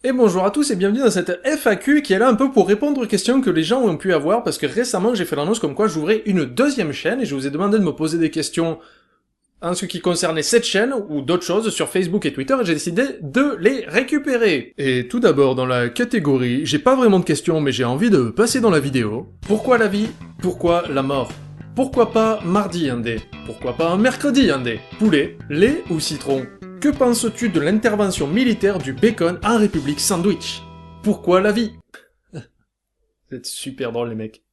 Et bonjour à tous et bienvenue dans cette FAQ qui est là un peu pour répondre aux questions que les gens ont pu avoir parce que récemment j'ai fait l'annonce comme quoi j'ouvrais une deuxième chaîne et je vous ai demandé de me poser des questions en ce qui concernait cette chaîne ou d'autres choses sur Facebook et Twitter et j'ai décidé de les récupérer. Et tout d'abord dans la catégorie, j'ai pas vraiment de questions mais j'ai envie de passer dans la vidéo. Pourquoi la vie? Pourquoi la mort? Pourquoi pas mardi indé? Pourquoi pas un mercredi indé? Poulet, lait ou citron? Que penses-tu de l'intervention militaire du bacon en République Sandwich? Pourquoi la vie? Vous êtes super drôles les mecs.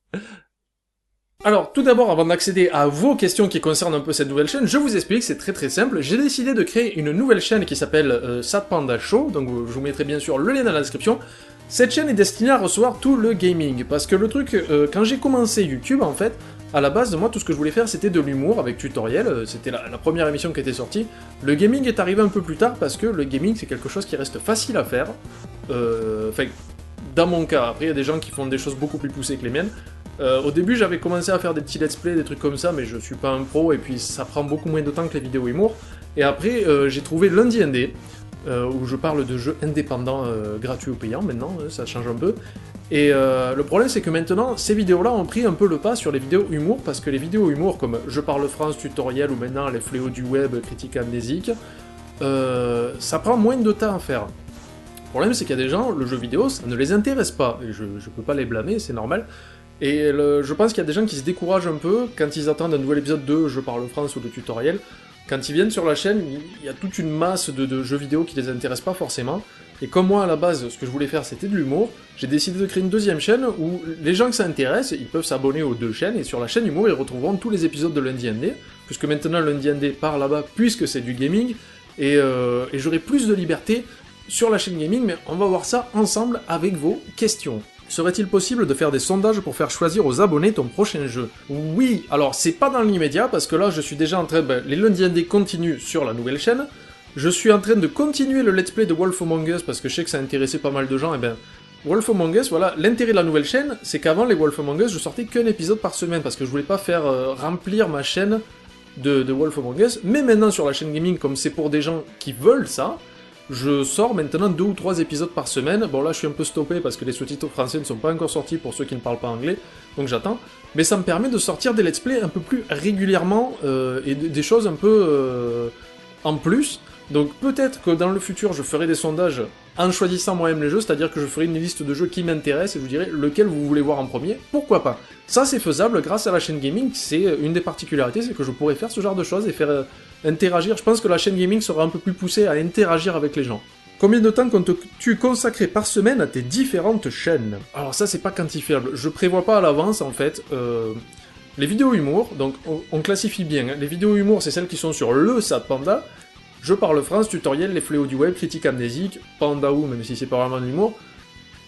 Alors, tout d'abord, avant d'accéder à vos questions qui concernent un peu cette nouvelle chaîne, je vous explique, c'est très très simple. J'ai décidé de créer une nouvelle chaîne qui s'appelle Sad Panda Show, donc je vous mettrai bien sûr le lien dans la description. Cette chaîne est destinée à recevoir tout le gaming, parce que le truc, quand j'ai commencé YouTube, en fait, à la base, moi, tout ce que je voulais faire, c'était de l'humour avec tutoriel, c'était la première émission qui était sortie. Le gaming est arrivé un peu plus tard, parce que le gaming, c'est quelque chose qui reste facile à faire. Enfin, dans mon cas, après, il y a des gens qui font des choses beaucoup plus poussées que les miennes. Au début, j'avais commencé à faire des petits let's play, des trucs comme ça, mais je suis pas un pro, et puis ça prend beaucoup moins de temps que les vidéos humour. Et après, j'ai trouvé Lundi Indé, où je parle de jeux indépendants gratuits ou payants, maintenant, ça change un peu. Et le problème, c'est que maintenant, ces vidéos-là ont pris un peu le pas sur les vidéos humour, parce que les vidéos humour, comme Je parle France, tutoriel, ou maintenant les fléaux du web, critique amnésique, ça prend moins de temps à faire. Le problème, c'est qu'il y a des gens, le jeu vidéo, ça ne les intéresse pas, et je peux pas les blâmer, c'est normal. Et je pense qu'il y a des gens qui se découragent un peu quand ils attendent un nouvel épisode de Je parle France ou de tutoriel. Quand ils viennent sur la chaîne, il y a toute une masse de jeux vidéo qui les intéressent pas forcément. Et comme moi, à la base, ce que je voulais faire, c'était de l'humour, j'ai décidé de créer une deuxième chaîne où les gens que ça intéresse, ils peuvent s'abonner aux deux chaînes, et sur la chaîne humour, ils retrouveront tous les épisodes de Lundi Indé, puisque maintenant Lundi Indé part là-bas, puisque c'est du gaming, et j'aurai plus de liberté sur la chaîne gaming, mais on va voir ça ensemble avec vos questions. Serait-il possible de faire des sondages pour faire choisir aux abonnés ton prochain jeu? Oui, alors c'est pas dans l'immédiat, parce que là je suis déjà en train les Lundi Indé continuent sur la nouvelle chaîne, je suis en train de continuer le let's play de Wolf Among Us, parce que je sais que ça a intéressé pas mal de gens, et ben... Wolf Among Us, voilà, l'intérêt de la nouvelle chaîne, c'est qu'avant les Wolf Among Us, je sortais qu'un épisode par semaine, parce que je voulais pas faire remplir ma chaîne de Wolf Among Us, mais maintenant sur la chaîne gaming, comme c'est pour des gens qui veulent ça, je sors maintenant 2 ou 3 épisodes par semaine. Bon là je suis un peu stoppé parce que les sous-titres français ne sont pas encore sortis pour ceux qui ne parlent pas anglais, donc j'attends. Mais ça me permet de sortir des let's play un peu plus régulièrement et des choses un peu en plus. Donc peut-être que dans le futur je ferai des sondages en choisissant moi-même les jeux, c'est-à-dire que je ferai une liste de jeux qui m'intéressent et je vous dirai lequel vous voulez voir en premier, pourquoi pas. Ça c'est faisable grâce à la chaîne gaming, c'est une des particularités, c'est que je pourrais faire ce genre de choses et faire interagir. Je pense que la chaîne gaming sera un peu plus poussée à interagir avec les gens. Combien de temps comptes-tu consacrer par semaine à tes différentes chaînes? Alors ça c'est pas quantifiable, je prévois pas à l'avance en fait. Les vidéos humour, donc on classifie bien, hein. Les vidéos humour c'est celles qui sont sur le Sad Panda, Je parle France, tutoriel, les fléaux du web, critique amnésique, Panda ou même si c'est pas vraiment de l'humour,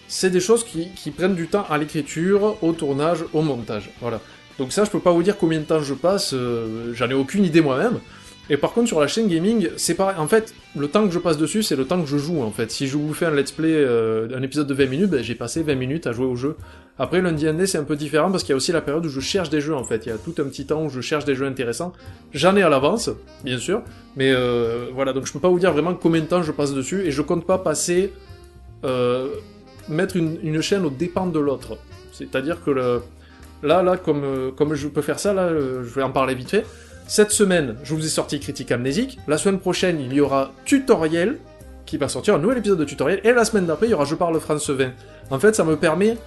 c'est des choses qui prennent du temps à l'écriture, au tournage, au montage, voilà. Donc ça je peux pas vous dire combien de temps je passe, j'en ai aucune idée moi-même. Et par contre sur la chaîne gaming, c'est pareil, en fait, le temps que je passe dessus, c'est le temps que je joue en fait. Si je vous fais un let's play, un épisode de 20 minutes, ben, j'ai passé 20 minutes à jouer au jeu. Après Lundi Indé c'est un peu différent parce qu'il y a aussi la période où je cherche des jeux en fait, il y a tout un petit temps où je cherche des jeux intéressants. J'en ai à l'avance, bien sûr, mais voilà, donc je peux pas vous dire vraiment combien de temps je passe dessus, et je compte pas passer... mettre une chaîne aux dépens de l'autre. C'est-à-dire que là, comme je peux faire ça, là, je vais en parler vite fait. Cette semaine, je vous ai sorti Critique Amnésique. La semaine prochaine, il y aura Tutoriel, qui va sortir un nouvel épisode de Tutoriel. Et la semaine d'après, il y aura Je parle France 20. En fait, ça me permet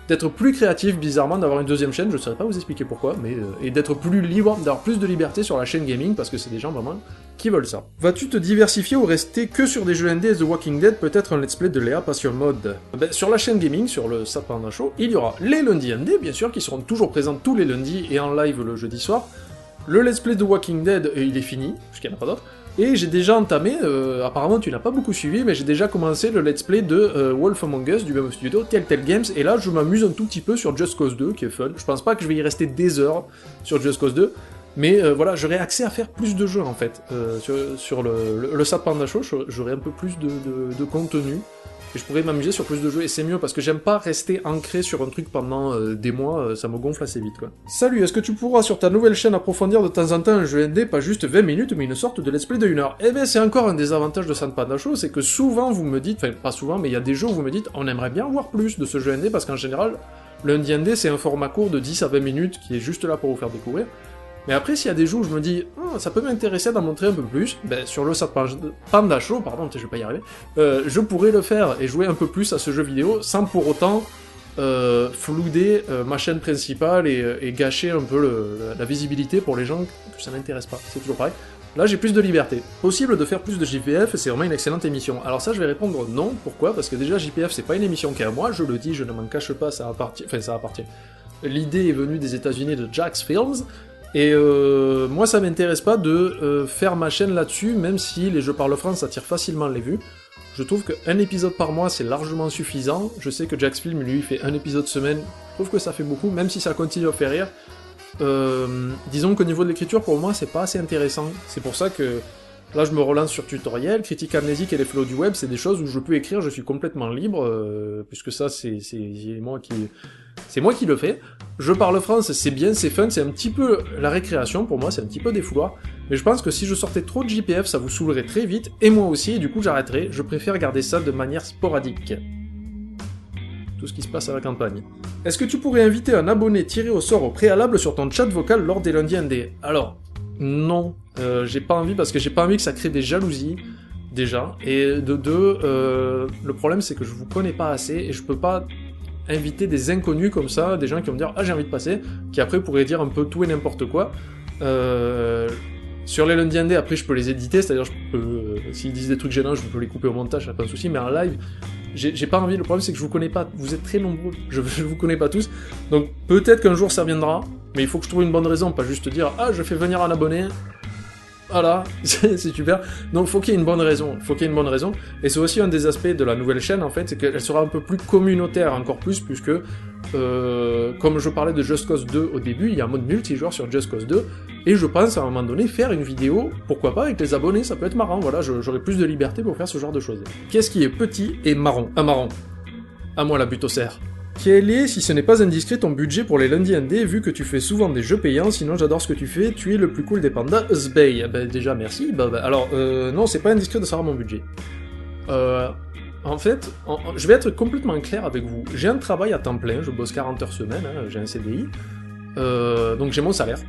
d'être plus créatif, bizarrement, d'avoir une deuxième chaîne, je ne saurais pas vous expliquer pourquoi, mais et d'être plus libre, d'avoir plus de liberté sur la chaîne gaming, parce que c'est des gens vraiment qui veulent ça. Vas-tu te diversifier ou rester que sur des jeux indés et The Walking Dead, peut-être un let's play de Léa Passion Mode? Ben, sur la chaîne gaming, sur le Sad Panda Show, il y aura les lundis indés, bien sûr, qui seront toujours présents tous les lundis et en live le jeudi soir. Le let's play de Walking Dead, il est fini, puisqu'il n'y en a pas d'autres. Et j'ai déjà entamé, apparemment tu n'as pas beaucoup suivi, mais j'ai déjà commencé le let's play de Wolf Among Us du même studio, Telltale Games, et là je m'amuse un tout petit peu sur Just Cause 2, qui est fun. Je pense pas que je vais y rester des heures sur Just Cause 2, mais voilà, j'aurai accès à faire plus de jeux en fait. Sur le Sad Panda Show, j'aurai un peu plus de contenu, et je pourrais m'amuser sur plus de jeux, et c'est mieux, parce que j'aime pas rester ancré sur un truc pendant des mois, ça me gonfle assez vite, quoi. Salut, est-ce que tu pourras sur ta nouvelle chaîne approfondir de temps en temps un jeu indé, pas juste 20 minutes, mais une sorte de let's play de 1 heure? Eh ben c'est encore un des avantages de San Panda Show, c'est que souvent vous me dites, enfin pas souvent, mais il y a des jeux où vous me dites, on aimerait bien voir plus de ce jeu indé, parce qu'en général, le indie indé c'est un format court de 10 à 20 minutes qui est juste là pour vous faire découvrir. Mais après, s'il y a des jeux où je me dis, ça peut m'intéresser d'en montrer un peu plus, ben, sur le Panda Show, pardon, je vais pas y arriver, je pourrais le faire et jouer un peu plus à ce jeu vidéo sans pour autant flouder ma chaîne principale et gâcher un peu la visibilité pour les gens que ça n'intéresse pas. C'est toujours pareil. Là, j'ai plus de liberté. Possible de faire plus de JPF, c'est vraiment une excellente émission. Alors ça, je vais répondre non. Pourquoi? Parce que déjà, JPF, c'est pas une émission qui est à moi, je le dis, je ne m'en cache pas, ça appartient. Enfin, ça appartient. L'idée est venue des États-Unis de Jax Films. Et moi, ça m'intéresse pas de faire ma chaîne là-dessus, même si les jeux parle France attirent facilement les vues. Je trouve qu'un épisode par mois, c'est largement suffisant. Je sais que Jax Film, lui, fait un épisode semaine. Je trouve que ça fait beaucoup, même si ça continue à faire rire. Disons qu'au niveau de l'écriture, pour moi, c'est pas assez intéressant. C'est pour ça que là, je me relance sur tutoriel, critique amnésique et les flots du web, c'est des choses où je peux écrire, je suis complètement libre, puisque ça, c'est moi qui le fais. Je parle France, c'est bien, c'est fun, c'est un petit peu la récréation, pour moi, c'est un petit peu des fouloirs, mais je pense que si je sortais trop de JPF, ça vous saoulerait très vite, et moi aussi, et du coup j'arrêterais, je préfère garder ça de manière sporadique. Tout ce qui se passe à la campagne. Est-ce que tu pourrais inviter un abonné tiré au sort au préalable sur ton chat vocal lors des lundis indés? Alors, non, j'ai pas envie, parce que j'ai pas envie que ça crée des jalousies, déjà, et de deux, le problème c'est que je vous connais pas assez, et je peux pas inviter des inconnus comme ça, des gens qui vont me dire « Ah, j'ai envie de passer », qui après pourraient dire un peu tout et n'importe quoi. Sur les lundis indés, après je peux les éditer, c'est-à-dire s'ils disent des trucs gênants, je peux les couper au montage, ça pas de souci, mais en live, j'ai pas envie, le problème c'est que je vous connais pas, vous êtes très nombreux, je vous connais pas tous, donc peut-être qu'un jour ça viendra, mais il faut que je trouve une bonne raison, pas juste dire « Ah, je fais venir un abonné », voilà, c'est super. Donc faut qu'il y ait une bonne raison, et c'est aussi un des aspects de la nouvelle chaîne en fait, c'est qu'elle sera un peu plus communautaire, encore plus, puisque comme je parlais de Just Cause 2 au début, il y a un mode multijoueur sur Just Cause 2, et je pense à un moment donné faire une vidéo, pourquoi pas avec les abonnés, ça peut être marrant, voilà, j'aurai plus de liberté pour faire ce genre de choses. Qu'est-ce qui est petit et marron? Un marron. À moi la butte au cerf. Quel est, si ce n'est pas indiscret, ton budget pour les lundis indés, vu que tu fais souvent des jeux payants, sinon j'adore ce que tu fais, tu es le plus cool des pandas, Zbay. Ben déjà, merci. Alors, non, c'est pas indiscret de savoir mon budget. En fait, je vais être complètement clair avec vous. J'ai un travail à temps plein, je bosse 40 heures semaine, hein, j'ai un CDI, donc j'ai mon salaire.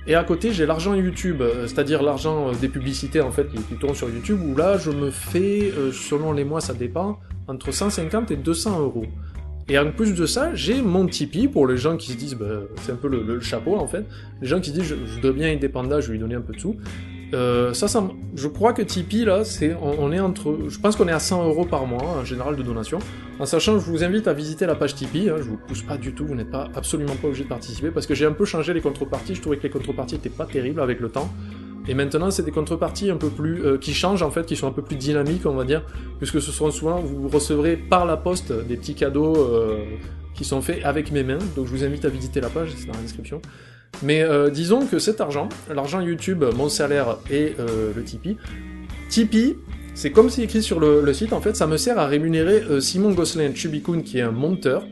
Et à côté, j'ai l'argent YouTube, c'est-à-dire l'argent des publicités, en fait, qui tournent sur YouTube, où là, je me fais, selon les mois, ça dépend, entre 150 et 200 euros. Et en plus de ça, j'ai mon Tipeee pour les gens qui se disent, c'est un peu le chapeau en fait, les gens qui se disent je voudrais bien aider Panda, je vais lui donner un peu de sous. Je crois que Tipeee là, on est entre, je pense qu'on est à 100 euros par mois en général de donation. En sachant, je vous invite à visiter la page Tipeee, hein, je vous pousse pas du tout, vous n'êtes absolument pas obligé de participer, parce que j'ai un peu changé les contreparties, je trouvais que les contreparties étaient pas terribles avec le temps. Et maintenant, c'est des contreparties un peu plus qui changent en fait, qui sont un peu plus dynamiques, on va dire, puisque ce seront souvent, vous recevrez par la poste des petits cadeaux qui sont faits avec mes mains. Donc je vous invite à visiter la page, c'est dans la description. Mais disons que cet argent, l'argent YouTube, mon salaire et le Tipeee, c'est comme c'est écrit sur le site, en fait, ça me sert à rémunérer Simon Gosselin Chubikun, qui est un monteur.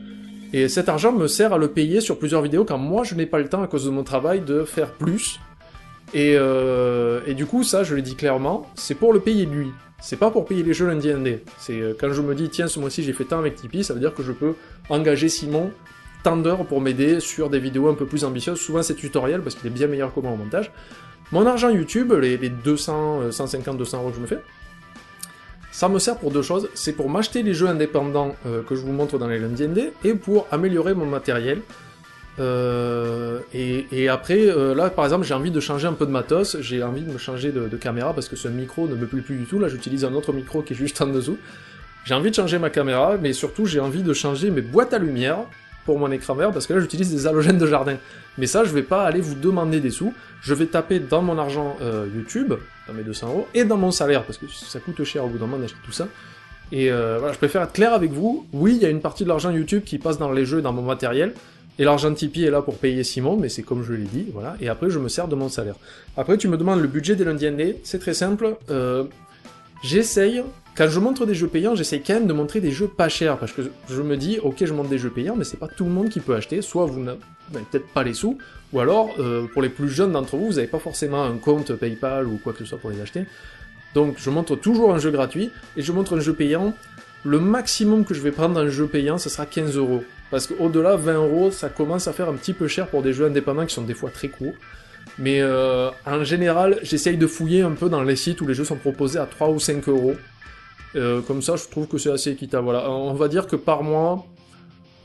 Et cet argent me sert à le payer sur plusieurs vidéos quand moi je n'ai pas le temps à cause de mon travail de faire plus. Et du coup, ça, je le dis clairement, c'est pour le payer lui. C'est pas pour payer les jeux lundi indé. C'est quand je me dis, tiens, ce mois-ci j'ai fait tant avec Tipeee, ça veut dire que je peux engager Simon tant d'heures pour m'aider sur des vidéos un peu plus ambitieuses. Souvent c'est tutoriel parce qu'il est bien meilleur que moi au montage. Mon argent YouTube, les 200, 150, 200 euros que je me fais, ça me sert pour deux choses. C'est pour m'acheter les jeux indépendants que je vous montre dans les lundis indés et pour améliorer mon matériel. Et après, là par exemple, j'ai envie de changer un peu de matos, j'ai envie de me changer de caméra parce que ce micro ne me plaît plus du tout. Là, j'utilise un autre micro qui est juste en dessous. J'ai envie de changer ma caméra, mais surtout j'ai envie de changer mes boîtes à lumière pour mon écran vert parce que là j'utilise des halogènes de jardin. Mais ça, je vais pas aller vous demander des sous, je vais taper dans mon argent YouTube, dans mes 200 euros, et dans mon salaire parce que ça coûte cher au bout d'un moment d'acheter tout ça. Et voilà, je préfère être clair avec vous. Oui, il y a une partie de l'argent YouTube qui passe dans les jeux et dans mon matériel. Et l'argent de Tipeee est là pour payer Simon, mais c'est comme je l'ai dit, voilà. Et après, je me sers de mon salaire. Après, tu me demandes le budget des lundis indés, c'est très simple. j'essaye, quand je montre des jeux payants, j'essaye quand même de montrer des jeux pas chers, parce que je me dis, ok, je montre des jeux payants, mais c'est pas tout le monde qui peut acheter, soit vous n'avez peut-être pas les sous, ou alors, pour les plus jeunes d'entre vous, vous n'avez pas forcément un compte PayPal ou quoi que ce soit pour les acheter. Donc je montre toujours un jeu gratuit, et je montre un jeu payant. Le maximum que je vais prendre d'un jeu payant, ce sera 15€. Parce qu'au-delà, 20€, ça commence à faire un petit peu cher pour des jeux indépendants qui sont des fois très courts. Mais en général, j'essaye de fouiller un peu dans les sites où les jeux sont proposés à 3 ou 5€. Comme ça, je trouve que c'est assez équitable. Voilà. On va dire que par mois,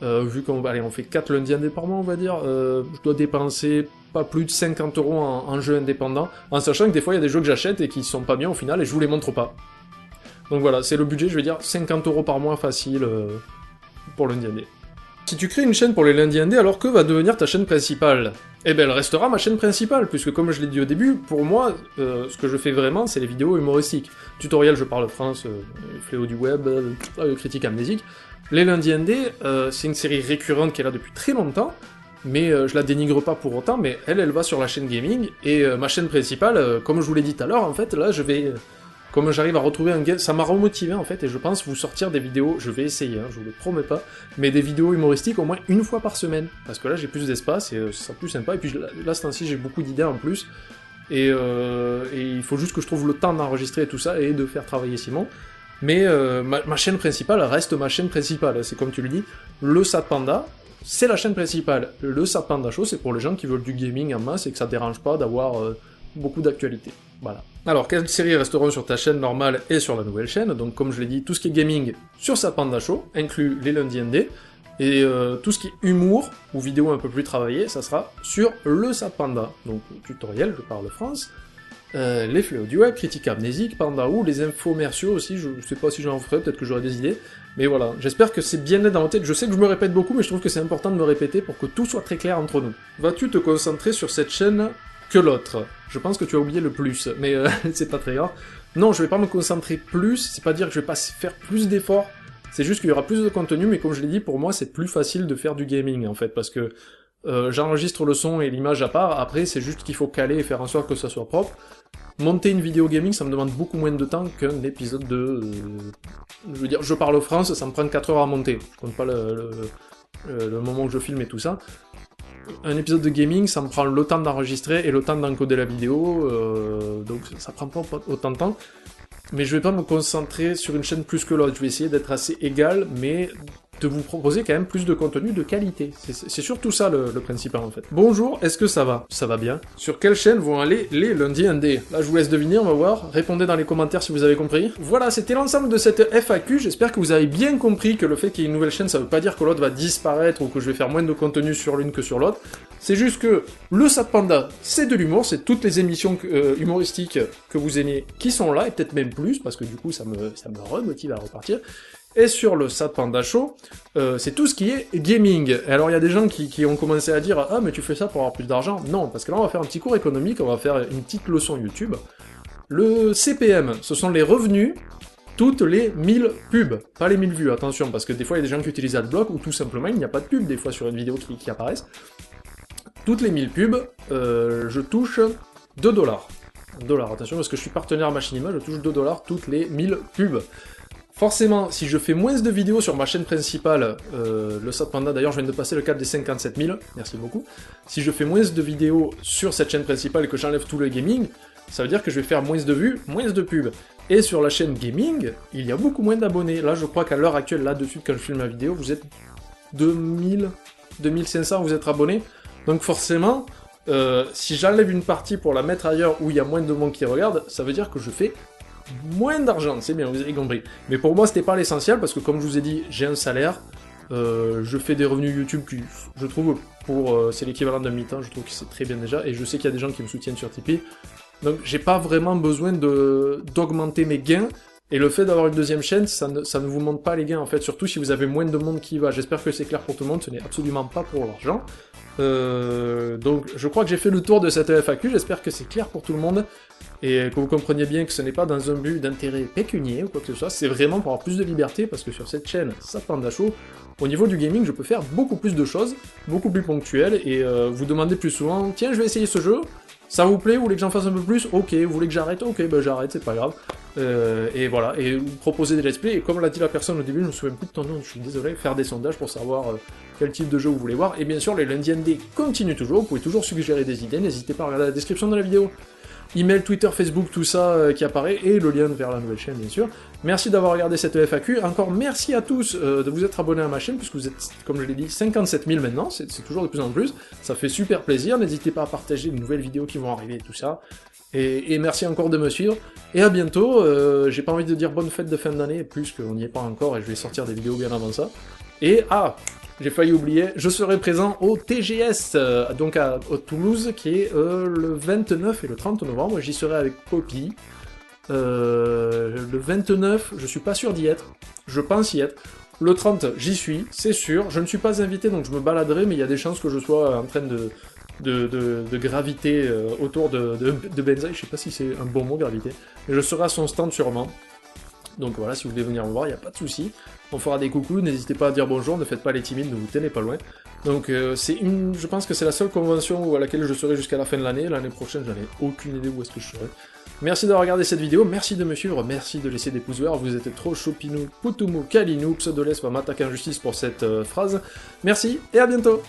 vu on fait 4 lundis indés par mois, on va dire, je dois dépenser pas plus de 50€ en jeux indépendants, en sachant que des fois, il y a des jeux que j'achète et qui sont pas bien au final, et je vous les montre pas. Donc voilà, c'est le budget, je vais dire 50€ par mois facile pour lundi indé. Si tu crées une chaîne pour les lundis indés, alors que va devenir ta chaîne principale? Eh ben elle restera ma chaîne principale, puisque comme je l'ai dit au début, pour moi, ce que je fais vraiment, c'est les vidéos humoristiques. Tutoriel, je parle France, fléau du web, critique amnésique. Les lundis indés, c'est une série récurrente qui est là depuis très longtemps, mais je la dénigre pas pour autant, mais elle va sur la chaîne gaming, et ma chaîne principale, comme je vous l'ai dit tout à l'heure, en fait, là, je vais... Comme j'arrive à retrouver un game, ça m'a remotivé en fait, et je pense vous sortir des vidéos, je vais essayer, hein, je vous le promets pas, mais des vidéos humoristiques au moins une fois par semaine, parce que là j'ai plus d'espace et ça sera plus sympa, et puis là ce temps-ci j'ai beaucoup d'idées en plus, et il faut juste que je trouve le temps d'enregistrer tout ça et de faire travailler Simon, mais ma chaîne principale reste ma chaîne principale, c'est comme tu le dis, le Satpanda, c'est la chaîne principale, le Satpanda Show c'est pour les gens qui veulent du gaming en masse et que ça dérange pas d'avoir beaucoup d'actualité. Voilà. Alors, quelles séries resteront sur ta chaîne normale et sur la nouvelle chaîne? Donc, comme je l'ai dit, tout ce qui est gaming sur Satpanda Show, inclut les lundis indés, et tout ce qui est humour, ou vidéo un peu plus travaillée, ça sera sur le Satpanda. Donc, tutoriel, je parle France, les fléaux du web, critique amnésique, Panda ou les infomerciaux aussi, je sais pas si j'en ferai, peut-être que j'aurai des idées, mais voilà, j'espère que c'est bien net dans la tête, je sais que je me répète beaucoup, mais je trouve que c'est important de me répéter pour que tout soit très clair entre nous. Vas-tu te concentrer sur cette chaîne que l'autre? Je pense que tu as oublié le plus, mais c'est pas très grave. Non, je vais pas me concentrer plus, c'est pas dire que je vais pas faire plus d'efforts, c'est juste qu'il y aura plus de contenu, mais comme je l'ai dit, pour moi c'est plus facile de faire du gaming en fait, parce que j'enregistre le son et l'image à part, après c'est juste qu'il faut caler et faire en sorte que ça soit propre. Monter une vidéo gaming, ça me demande beaucoup moins de temps qu'un épisode de... je veux dire, je parle France, ça me prend 4 heures à monter, je compte pas le moment où je filme et tout ça. Un épisode de gaming, ça me prend le temps d'enregistrer et le temps d'encoder la vidéo, donc ça prend pas autant de temps. Mais je vais pas me concentrer sur une chaîne plus que l'autre, je vais essayer d'être assez égal, mais de vous proposer quand même plus de contenu de qualité. C'est surtout ça le principal en fait. Bonjour, est-ce que ça va? Ça va bien. Sur quelle chaîne vont aller les lundis indés? Là je vous laisse deviner, on va voir. Répondez dans les commentaires si vous avez compris. Voilà, c'était l'ensemble de cette FAQ, j'espère que vous avez bien compris que le fait qu'il y ait une nouvelle chaîne, ça veut pas dire que l'autre va disparaître ou que je vais faire moins de contenu sur l'une que sur l'autre. C'est juste que le Satpanda, c'est de l'humour, c'est toutes les émissions humoristiques que vous aimez qui sont là, et peut-être même plus, parce que du coup ça me remotive à repartir. Et sur le Satpanda Show, c'est tout ce qui est gaming. Et alors il y a des gens qui ont commencé à dire « Ah mais tu fais ça pour avoir plus d'argent ?» Non, parce que là on va faire un petit cours économique, on va faire une petite leçon YouTube. Le CPM, ce sont les revenus toutes les 1000 pubs, pas les 1000 vues, attention, parce que des fois il y a des gens qui utilisent AdBlock, ou tout simplement il n'y a pas de pub des fois sur une vidéo qui apparaissent. Toutes les 1000 pubs, je touche 2$. Attention, parce que je suis partenaire Machinima, je touche 2$ toutes les 1000 pubs. Forcément, si je fais moins de vidéos sur ma chaîne principale, le Satpanda, d'ailleurs je viens de passer le cap des 57 000, merci beaucoup, si je fais moins de vidéos sur cette chaîne principale et que j'enlève tout le gaming, ça veut dire que je vais faire moins de vues, moins de pubs. Et sur la chaîne gaming, il y a beaucoup moins d'abonnés. Là je crois qu'à l'heure actuelle, là dessus quand je filme ma vidéo, vous êtes 2000, 2500, vous êtes abonnés. Donc forcément, si j'enlève une partie pour la mettre ailleurs où il y a moins de monde qui regarde, ça veut dire que je fais moins d'argent, c'est bien, vous avez compris. Mais pour moi, c'était pas l'essentiel, parce que comme je vous ai dit, j'ai un salaire, je fais des revenus YouTube qui, je trouve, c'est l'équivalent d'un mi-temps, je trouve que c'est très bien déjà, et je sais qu'il y a des gens qui me soutiennent sur Tipeee, donc j'ai pas vraiment besoin d'augmenter mes gains, et le fait d'avoir une deuxième chaîne, ça ne vous montre pas les gains, en fait, surtout si vous avez moins de monde qui y va. J'espère que c'est clair pour tout le monde, ce n'est absolument pas pour l'argent. Donc je crois que j'ai fait le tour de cette FAQ, j'espère que c'est clair pour tout le monde, et que vous compreniez bien que ce n'est pas dans un but d'intérêt pécunier ou quoi que ce soit, c'est vraiment pour avoir plus de liberté, parce que sur cette chaîne Satpanda Show, au niveau du gaming, je peux faire beaucoup plus de choses, beaucoup plus ponctuelles, et vous demandez plus souvent, tiens je vais essayer ce jeu, ça vous plaît, vous voulez que j'en fasse un peu plus? Ok, vous voulez que j'arrête? Ok, ben j'arrête, c'est pas grave. Et voilà, et proposer des let's play, et comme l'a dit la personne au début, je me souviens plus de ton nom, je suis désolé, faire des sondages pour savoir quel type de jeu vous voulez voir, et bien sûr les lundis ND continuent toujours, vous pouvez toujours suggérer des idées, n'hésitez pas à regarder la description de la vidéo. Email, Twitter, Facebook, tout ça qui apparaît, et le lien vers la nouvelle chaîne bien sûr. Merci d'avoir regardé cette FAQ, encore merci à tous de vous être abonnés à ma chaîne, puisque vous êtes, comme je l'ai dit, 57 000 maintenant, c'est toujours de plus en plus, ça fait super plaisir, n'hésitez pas à partager les nouvelles vidéos qui vont arriver et tout ça. Et merci encore de me suivre, et à bientôt, j'ai pas envie de dire bonne fête de fin d'année, plus qu'on n'y est pas encore, et je vais sortir des vidéos bien avant ça. Et, j'ai failli oublier, je serai présent au TGS, donc à Toulouse, qui est le 29 et le 30 novembre, j'y serai avec Poppy. Le 29, je suis pas sûr d'y être, je pense y être. Le 30, j'y suis, c'est sûr, je ne suis pas invité, donc je me baladerai, mais il y a des chances que je sois en train de graviter autour de Benzaï, je sais pas si c'est un bon mot, graviter, mais je serai à son stand sûrement. Donc voilà, si vous voulez venir me voir, il n'y a pas de souci. On fera des coucous, n'hésitez pas à dire bonjour, ne faites pas les timides, ne vous tenez pas loin. Donc je pense que c'est la seule convention à laquelle je serai jusqu'à la fin de l'année. L'année prochaine, j'en ai aucune idée où est-ce que je serai. Merci d'avoir regardé cette vidéo, merci de me suivre, merci de laisser des pouces verts, vous êtes trop chopinou, poutoumou, kalinou, Pseudolès va m'attaquer en justice pour cette phrase. Merci et à bientôt.